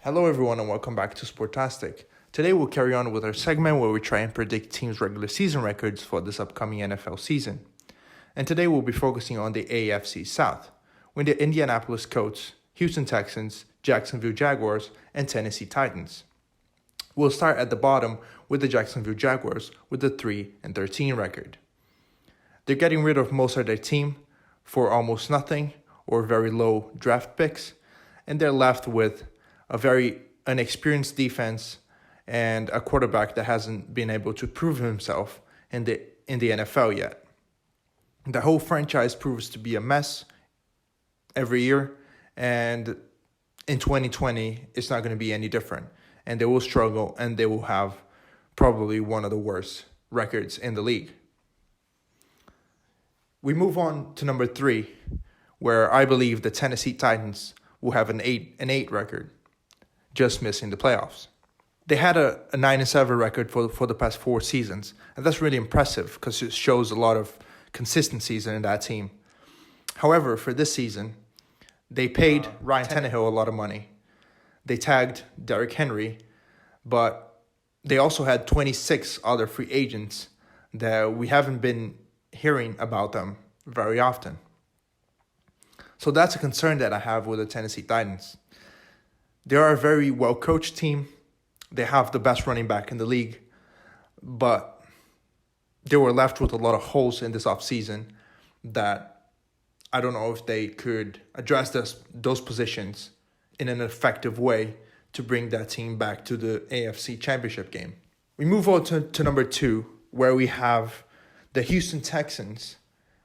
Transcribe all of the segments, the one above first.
Hello everyone and welcome back to Sportastic. Today we'll carry on with our segment where we try and predict teams' regular season records for this upcoming NFL season. And today we'll be focusing on the AFC South, with the Indianapolis Colts, Houston Texans, Jacksonville Jaguars, and Tennessee Titans. We'll start at the bottom with the Jacksonville Jaguars with a 3-13 record. They're getting rid of most of their team for almost nothing or very low draft picks, and they're left with a very inexperienced defense and a quarterback that hasn't been able to prove himself in the NFL yet. The whole franchise proves to be a mess every year, and in 2020, it's not going to be any different. And they will struggle, and they will have probably one of the worst records in the league. We move on to number 3, where I believe the Tennessee Titans will have an 8-8 record, just missing the playoffs. They had a 9-7 record for the past 4 seasons, and that's really impressive because it shows a lot of consistencies in that team. However, for this season, they paid Ryan Tannehill a lot of money. They tagged Derrick Henry, but they also had 26 other free agents that we haven't been hearing about them very often. So that's a concern that I have with the Tennessee Titans. They are a very well-coached team. They have the best running back in the league, but they were left with a lot of holes in this offseason that I don't know if they could address those positions in an effective way to bring that team back to the AFC Championship game. We move on to number 2, where we have the Houston Texans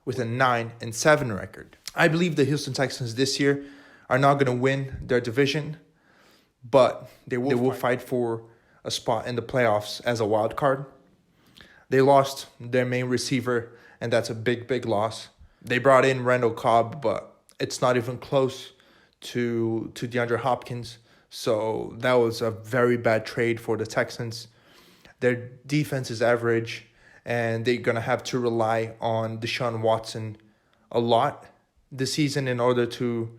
with a 9-7 record. I believe the Houston Texans this year are not going to win their division, but they will fight for a spot in the playoffs as a wild card. They lost their main receiver, and that's a big loss. They brought in Randall Cobb, but it's not even close to DeAndre Hopkins. So that was a very bad trade for the Texans. Their defense is average, and they're going to have to rely on Deshaun Watson a lot this season in order to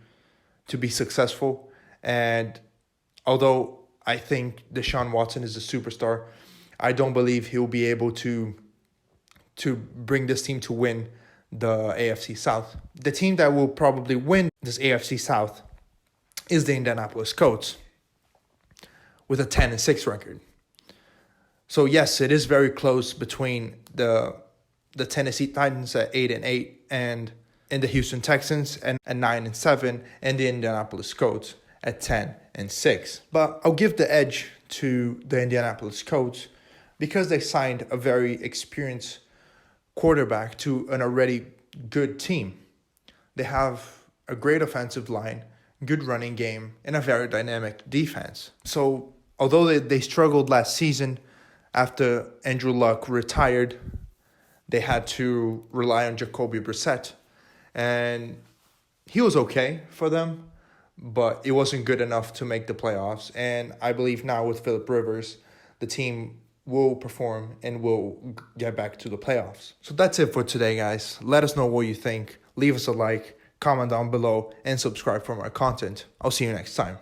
be successful. And although I think Deshaun Watson is a superstar, I don't believe he'll be able to bring this team to win the AFC South. The team that will probably win this AFC South is the Indianapolis Colts with a 10-6 record. So yes, it is very close between the Tennessee Titans at 8-8 and the Houston Texans at 9-7 and the Indianapolis Colts at 10-6. But I'll give the edge to the Indianapolis Colts because they signed a very experienced quarterback to an already good team. They have a great offensive line, good running game, and a very dynamic defense. So although they struggled last season after Andrew Luck retired, they had to rely on Jacoby Brissett. And he was okay for them, but it wasn't good enough to make the playoffs. And I believe now with Phillip Rivers, the team will perform and will get back to the playoffs. So that's it for today, guys. Let us know what you think. Leave us a like, comment down below, and subscribe for more content. I'll see you next time.